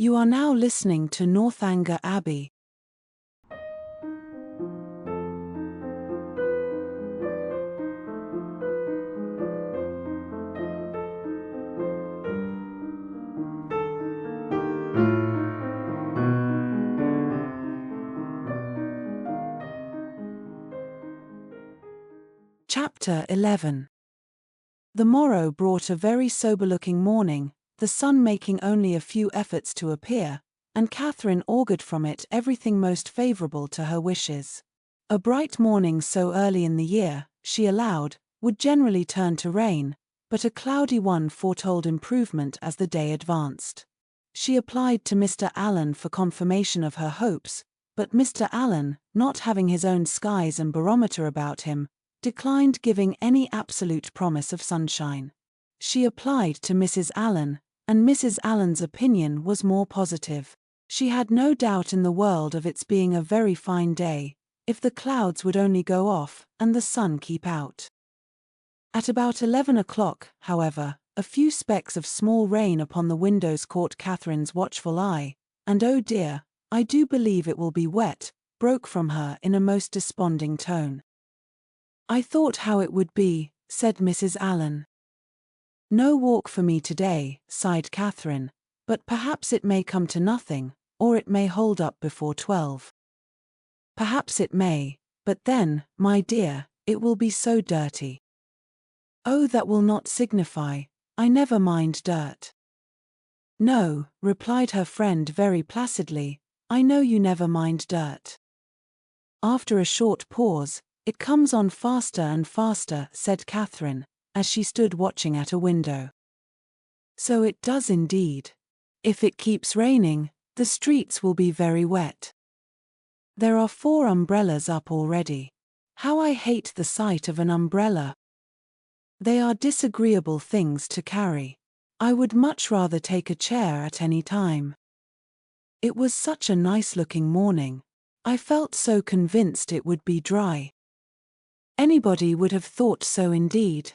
You are now listening to Northanger Abbey. Chapter 11. The morrow brought a very sober-looking morning, the sun making only a few efforts to appear, and Catherine augured from it everything most favourable to her wishes. A bright morning so early in the year, she allowed, would generally turn to rain, but a cloudy one foretold improvement as the day advanced. She applied to Mr. Allen for confirmation of her hopes, but Mr. Allen, not having his own skies and barometer about him, declined giving any absolute promise of sunshine. She applied to Mrs. Allen, and Mrs. Allen's opinion was more positive. She had no doubt in the world of its being a very fine day, if the clouds would only go off and the sun keep out. At about 11 o'clock, however, a few specks of small rain upon the windows caught Catherine's watchful eye, and "Oh dear, I do believe it will be wet," broke from her in a most desponding tone. "I thought how it would be," said Mrs. Allen. "No walk for me today," sighed Catherine, "but perhaps it may come to nothing, or it may hold up before 12. "Perhaps it may, but then, my dear, it will be so dirty." "Oh, that will not signify, I never mind dirt." "No," replied her friend very placidly, "I know you never mind dirt." After a short pause, "It comes on faster and faster," said Catherine, as she stood watching at a window. "So it does indeed. If it keeps raining, the streets will be very wet. There are 4 umbrellas up already. How I hate the sight of an umbrella. They are disagreeable things to carry. I would much rather take a chair at any time. It was such a nice-looking morning. I felt so convinced it would be dry." Anybody would have thought so indeed.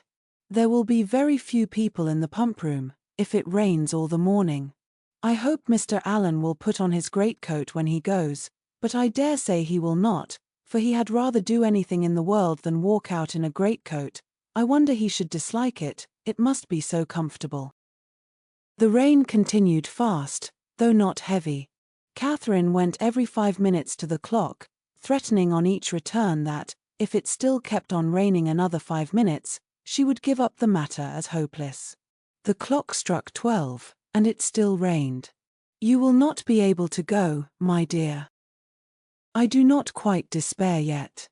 There will be very few people in the pump-room, if it rains all the morning. I hope Mr. Allen will put on his greatcoat when he goes, but I dare say he will not, for he had rather do anything in the world than walk out in a greatcoat. I wonder he should dislike it, it must be so comfortable. The rain continued fast, though not heavy. Catherine went every 5 minutes to the clock, threatening on each return that, if it still kept on raining another 5 minutes, she would give up the matter as hopeless. The clock struck 12, and it still rained. "You will not be able to go, my dear." "I do not quite despair yet.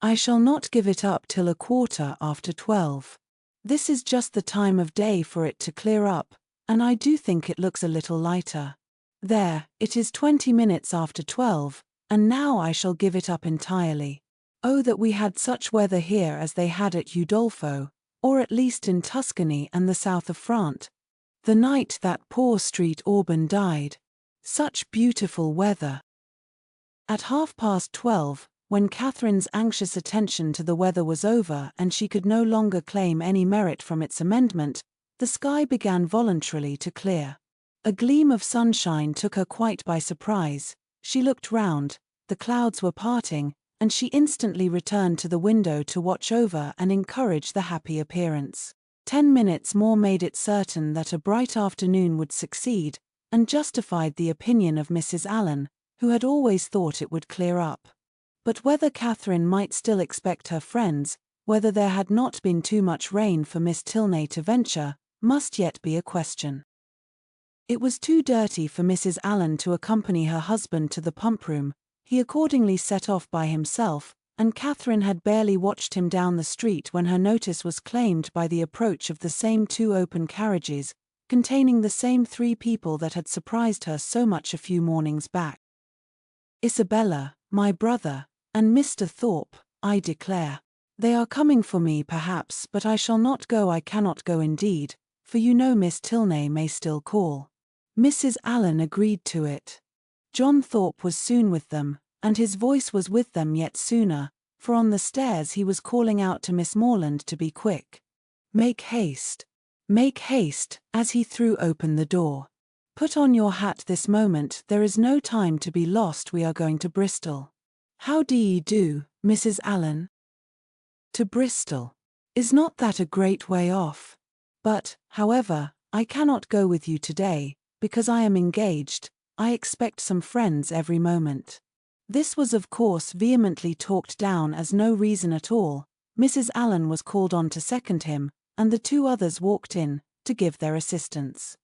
I shall not give it up till 12:15. This is just the time of day for it to clear up, and I do think it looks a little lighter. There, it is 20 minutes after 12, and now I shall give it up entirely. Oh, that we had such weather here as they had at Udolpho, or at least in Tuscany and the south of France. The night that poor Street Auburn died. Such beautiful weather." At 12:30, when Catherine's anxious attention to the weather was over and she could no longer claim any merit from its amendment, the sky began voluntarily to clear. A gleam of sunshine took her quite by surprise. She looked round, the clouds were parting, and she instantly returned to the window to watch over and encourage the happy appearance. 10 minutes more made it certain that a bright afternoon would succeed, and justified the opinion of Mrs. Allen, who had always thought it would clear up. But whether Catherine might still expect her friends, whether there had not been too much rain for Miss Tilney to venture, must yet be a question. It was too dirty for Mrs. Allen to accompany her husband to the pump-room. He accordingly set off by himself, and Catherine had barely watched him down the street when her notice was claimed by the approach of the same 2 open carriages, containing the same 3 people that had surprised her so much a few mornings back. "Isabella, my brother, and Mr. Thorpe, I declare. They are coming for me perhaps, but I shall not go. I cannot go indeed, for you know Miss Tilney may still call." Mrs. Allen agreed to it. John Thorpe was soon with them, and his voice was with them yet sooner, for on the stairs he was calling out to Miss Morland to be quick. Make haste, as he threw open the door. Put on your hat this moment, there is no time to be lost, we are going to Bristol. How do ye do, Mrs. Allen? To Bristol. Is not that a great way off? But, however, I cannot go with you today, because I am engaged. I expect some friends every moment. This was of course vehemently talked down as no reason at all. Mrs. Allen was called on to second him, and the two others walked in, to give their assistance.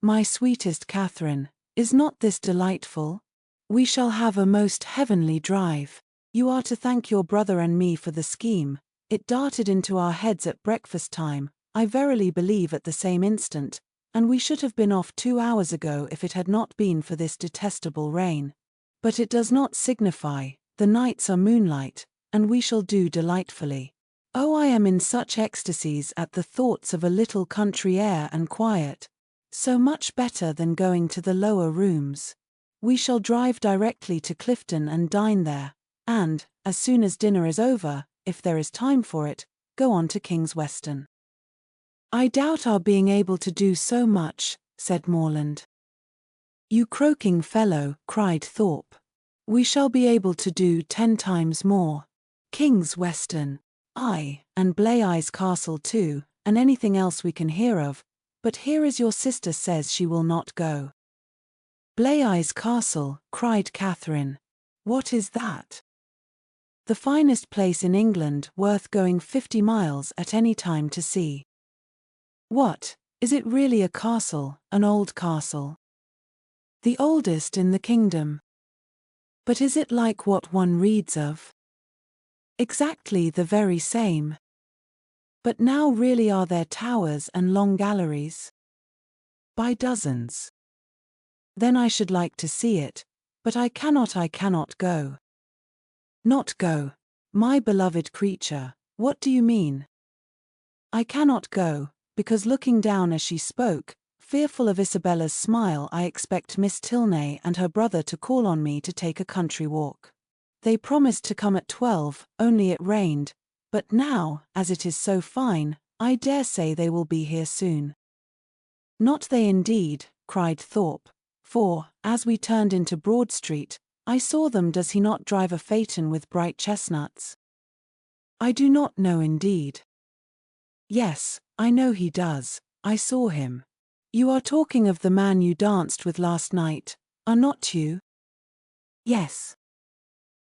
My sweetest Catherine, is not this delightful? We shall have a most heavenly drive. You are to thank your brother and me for the scheme. It darted into our heads at breakfast time, I verily believe at the same instant, and we should have been off 2 hours ago if it had not been for this detestable rain. But it does not signify, the nights are moonlight, and we shall do delightfully. Oh, I am in such ecstasies at the thoughts of a little country air and quiet. So much better than going to the lower rooms. We shall drive directly to Clifton and dine there, and, as soon as dinner is over, if there is time for it, go on to King's Weston. I doubt our being able to do so much, said Morland. You croaking fellow, cried Thorpe. We shall be able to do 10 times more. King's Weston. Aye, and Blayeyes Castle too, and anything else we can hear of. But here is your sister says she will not go. Blayeyes Castle, cried Catherine. What is that? The finest place in England, worth going 50 miles at any time to see. What, is it really a castle, an old castle? The oldest in the kingdom. But is it like what one reads of? Exactly the very same. But now really are there towers and long galleries? By dozens. Then I should like to see it, but I cannot go. Not go? My beloved creature, what do you mean? I cannot go, because looking down as she spoke, fearful of Isabella's smile, I expect Miss Tilney and her brother to call on me to take a country walk. They promised to come at 12, only it rained. But now, as it is so fine, I dare say they will be here soon. Not they indeed, cried Thorpe, for, as we turned into Broad Street, I saw them. Does he not drive a phaeton with bright chestnuts? I do not know indeed. Yes, I know he does, I saw him. You are talking of the man you danced with last night, are not you? Yes.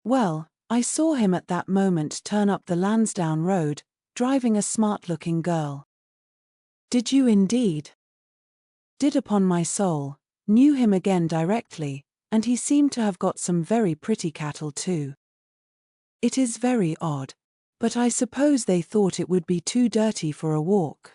Well, I saw him at that moment turn up the Lansdowne Road, driving a smart-looking girl. Did you indeed? Did, upon my soul. Knew him again directly, and he seemed to have got some very pretty cattle too. It is very odd, but I suppose they thought it would be too dirty for a walk.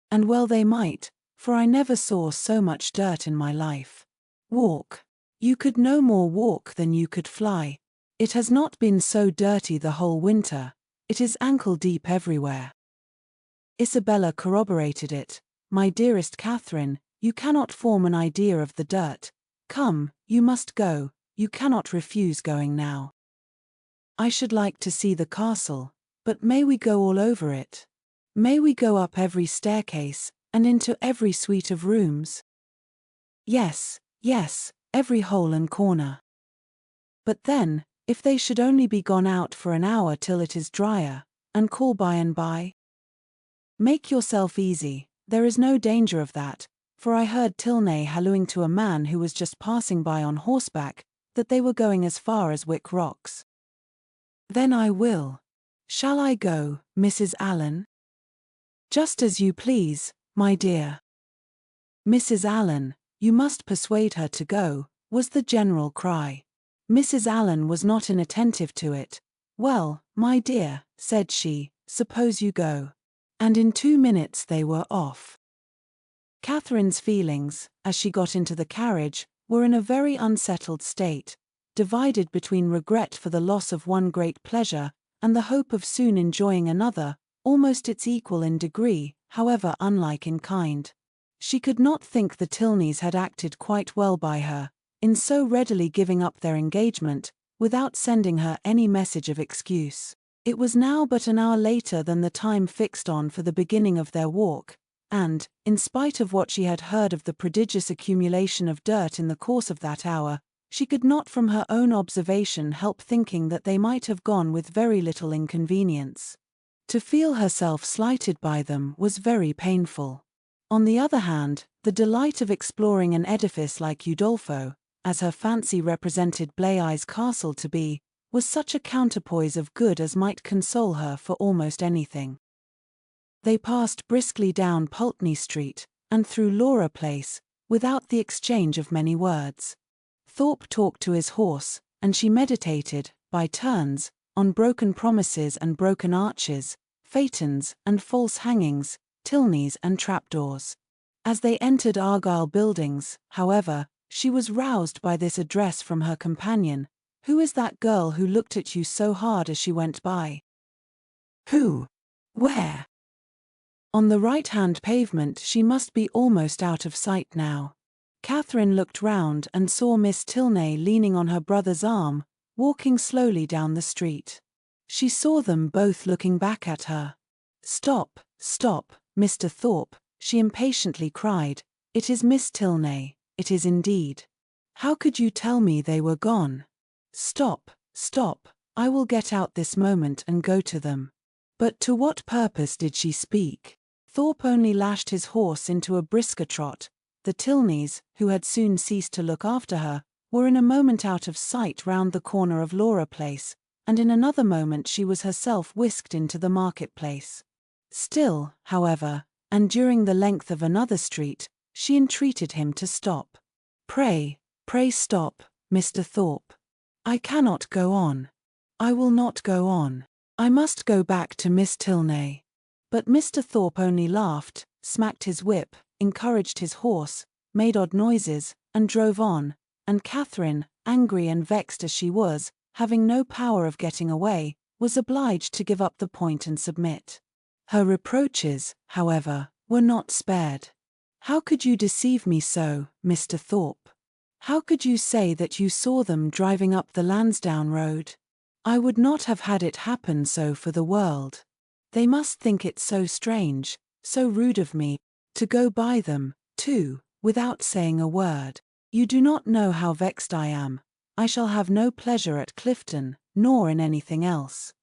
And well they might, for I never saw so much dirt in my life. Walk. You could no more walk than you could fly. It has not been so dirty the whole winter, it is ankle-deep everywhere. Isabella corroborated it. My dearest Catherine, you cannot form an idea of the dirt. Come, you must go, you cannot refuse going now. I should like to see the castle, but may we go all over it? May we go up every staircase, and into every suite of rooms? Yes, yes, every hole and corner. But then, if they should only be gone out for an hour till it is drier, and call by and by? Make yourself easy, there is no danger of that, for I heard Tilney hallooing to a man who was just passing by on horseback, that they were going as far as Wick Rocks. Then I will. Shall I go, Mrs. Allen? Just as you please, my dear. Mrs. Allen, you must persuade her to go, was the general cry. Mrs. Allen was not inattentive to it. Well, my dear, said she, suppose you go. And in 2 minutes they were off. Catherine's feelings, as she got into the carriage, were in a very unsettled state, divided between regret for the loss of one great pleasure, and the hope of soon enjoying another, almost its equal in degree, however unlike in kind. She could not think the Tilneys had acted quite well by her, in so readily giving up their engagement, without sending her any message of excuse. It was now but an hour later than the time fixed on for the beginning of their walk, and, in spite of what she had heard of the prodigious accumulation of dirt in the course of that hour, she could not from her own observation help thinking that they might have gone with very little inconvenience. To feel herself slighted by them was very painful. On the other hand, the delight of exploring an edifice like Udolpho, as her fancy represented Bleai's castle to be, was such a counterpoise of good as might console her for almost anything. They passed briskly down Pulteney Street, and through Laura Place, without the exchange of many words. Thorpe talked to his horse, and she meditated, by turns, on broken promises and broken arches, phaetons and false hangings, tilneys and trapdoors. As they entered Argyle Buildings, however, she was roused by this address from her companion. "Who is that girl who looked at you so hard as she went by?" "Who? Where?" On the right-hand pavement. She must be almost out of sight now. Catherine looked round and saw Miss Tilney leaning on her brother's arm, walking slowly down the street. She saw them both looking back at her. "Stop, stop, Mr. Thorpe," she impatiently cried. "It is Miss Tilney, it is indeed. How could you tell me they were gone? Stop, stop, I will get out this moment and go to them." But to what purpose did she speak? Thorpe only lashed his horse into a brisker trot. The Tilneys, who had soon ceased to look after her, were in a moment out of sight round the corner of Laura Place, and in another moment she was herself whisked into the market-place. Still, however, and during the length of another street, she entreated him to stop. Pray stop, Mr. Thorpe. I cannot go on. I will not go on. I must go back to Miss Tilney." But Mr. Thorpe only laughed, smacked his whip, encouraged his horse, made odd noises, and drove on, and Catherine, angry and vexed as she was, having no power of getting away, was obliged to give up the point and submit. Her reproaches, however, were not spared. "How could you deceive me so, Mr. Thorpe? How could you say that you saw them driving up the Lansdowne Road? I would not have had it happen so for the world. They must think it so strange, so rude of me, to go by them, too, without saying a word. You do not know how vexed I am. I shall have no pleasure at Clifton, nor in anything else.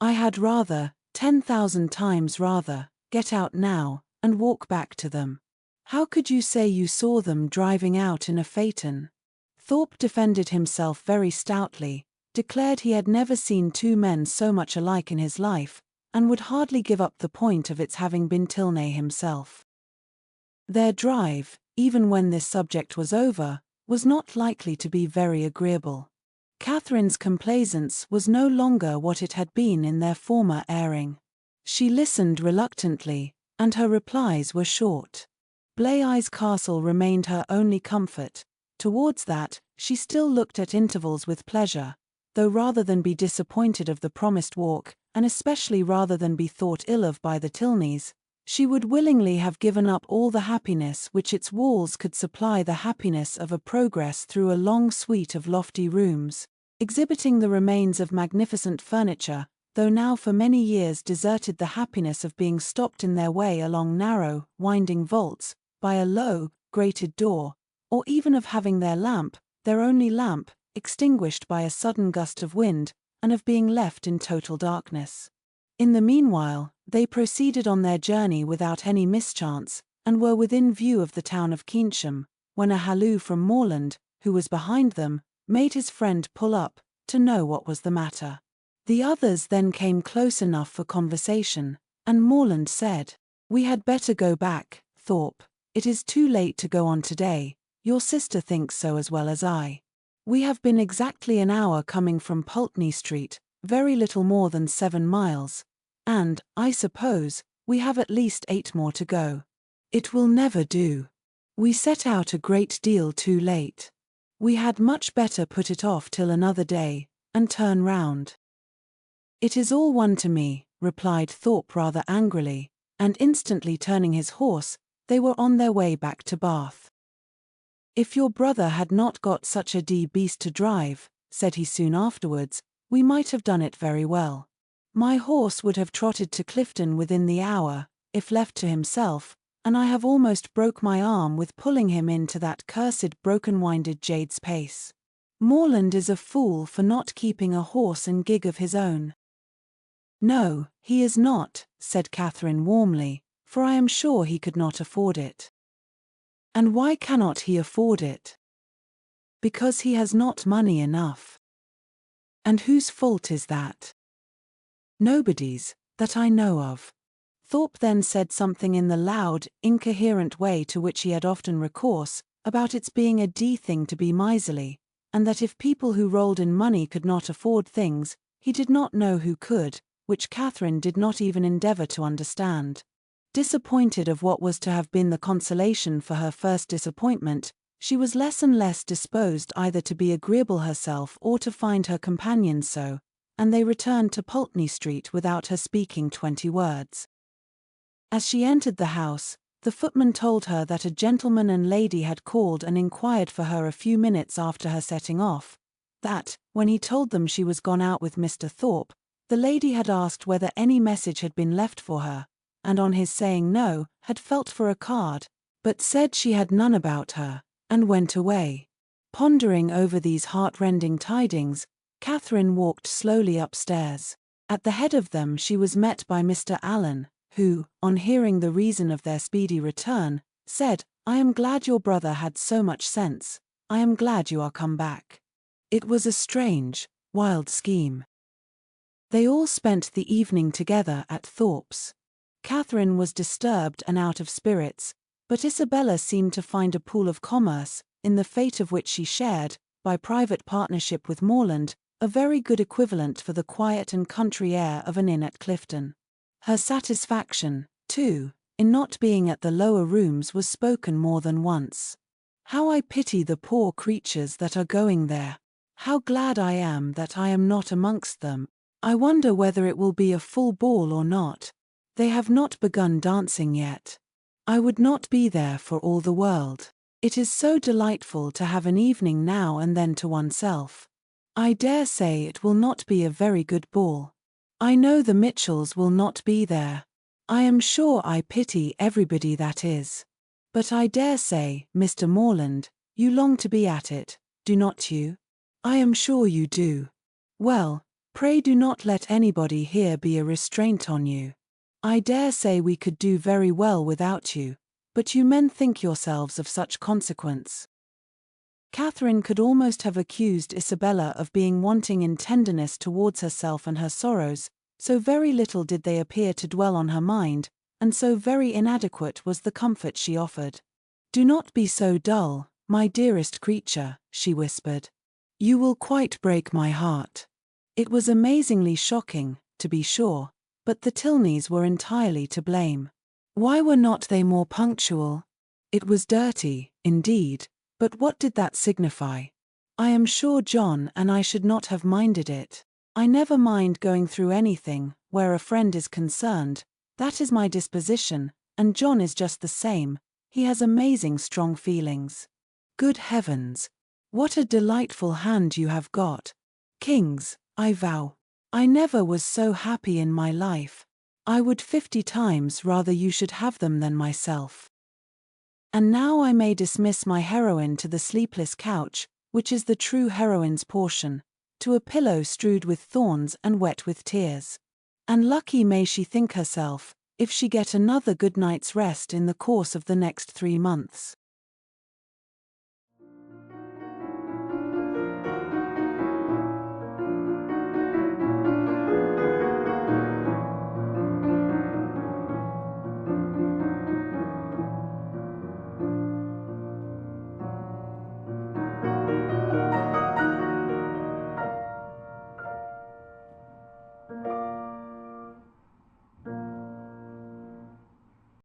I had rather, 10,000 times rather, get out now, and walk back to them. How could you say you saw them driving out in a phaeton?" Thorpe defended himself very stoutly, declared he had never seen two men so much alike in his life, and would hardly give up the point of its having been Tilney himself. Their drive, even when this subject was over, was not likely to be very agreeable. Catherine's complaisance was no longer what it had been in their former airing. She listened reluctantly, and her replies were short. Bleai's castle remained her only comfort. Towards that, she still looked at intervals with pleasure, though rather than be disappointed of the promised walk, and especially rather than be thought ill of by the Tilneys, she would willingly have given up all the happiness which its walls could supply, the happiness of a progress through a long suite of lofty rooms, exhibiting the remains of magnificent furniture, though now for many years deserted, the happiness of being stopped in their way along narrow, winding vaults, by a low, grated door, or even of having their lamp, their only lamp, extinguished by a sudden gust of wind, and of being left in total darkness. In the meanwhile, they proceeded on their journey without any mischance, and were within view of the town of Keynsham, when a halloo from Morland, who was behind them, made his friend pull up, to know what was the matter. The others then came close enough for conversation, and Morland said, "We had better go back, Thorpe. It is too late to go on today. Your sister thinks so as well as I. We have been exactly an hour coming from Pulteney Street, very little more than 7 miles, and, I suppose, we have at least 8 more to go. It will never do. We set out a great deal too late. We had much better put it off till another day, and turn round." "It is all one to me," replied Thorpe rather angrily, and instantly turning his horse, they were on their way back to Bath. "If your brother had not got such a beast to drive," said he soon afterwards, "we might have done it very well. My horse would have trotted to Clifton within the hour, if left to himself, and I have almost broke my arm with pulling him into that cursed broken-winded jade's pace. Morland is a fool for not keeping a horse and gig of his own." "No, he is not," said Catherine warmly, "for I am sure he could not afford it." "And why cannot he afford it?" "Because he has not money enough." "And whose fault is that?" "Nobody's, that I know of." Thorpe then said something in the loud, incoherent way to which he had often recourse, about its being a thing to be miserly, and that if people who rolled in money could not afford things, he did not know who could, which Catherine did not even endeavor to understand. Disappointed of what was to have been the consolation for her first disappointment, she was less and less disposed either to be agreeable herself or to find her companions so, and they returned to Pulteney Street without her speaking 20 words. As she entered the house, the footman told her that a gentleman and lady had called and inquired for her a few minutes after her setting off, that, when he told them she was gone out with Mr. Thorpe, the lady had asked whether any message had been left for her, and on his saying no, had felt for a card, but said she had none about her, and went away. Pondering over these heart-rending tidings, Catherine walked slowly upstairs. At the head of them she was met by Mr. Allen, who, on hearing the reason of their speedy return, said, "I am glad your brother had so much sense. I am glad you are come back. It was a strange, wild scheme." They all spent the evening together at Thorpe's. Catherine was disturbed and out of spirits, but Isabella seemed to find a pool of commerce, in the fate of which she shared, by private partnership with Morland, a very good equivalent for the quiet and country air of an inn at Clifton. Her satisfaction, too, in not being at the lower rooms was spoken more than once. "How I pity the poor creatures that are going there. How glad I am that I am not amongst them. I wonder whether it will be a full ball or not. They have not begun dancing yet. I would not be there for all the world. It is so delightful to have an evening now and then to oneself. I dare say it will not be a very good ball. I know the Mitchells will not be there. I am sure I pity everybody that is. But I dare say, Mr. Morland, you long to be at it, do not you? I am sure you do. Well, pray do not let anybody here be a restraint on you. I dare say we could do very well without you, but you men think yourselves of such consequence." Catherine could almost have accused Isabella of being wanting in tenderness towards herself and her sorrows, so very little did they appear to dwell on her mind, and so very inadequate was the comfort she offered. "Do not be so dull, my dearest creature," she whispered. "You will quite break my heart." It was amazingly shocking, to be sure, but the Tilneys were entirely to blame. Why were not they more punctual? It was dirty, indeed, but what did that signify? I am sure John and I should not have minded it. I never mind going through anything, where a friend is concerned. That is my disposition, and John is just the same. He has amazing strong feelings. Good heavens! What a delightful hand you have got. Kings, I vow. I never was so happy in my life. I would 50 times rather you should have them than myself. And now I may dismiss my heroine to the sleepless couch, which is the true heroine's portion, to a pillow strewed with thorns and wet with tears. And lucky may she think herself, if she get another good night's rest in the course of the next 3 months.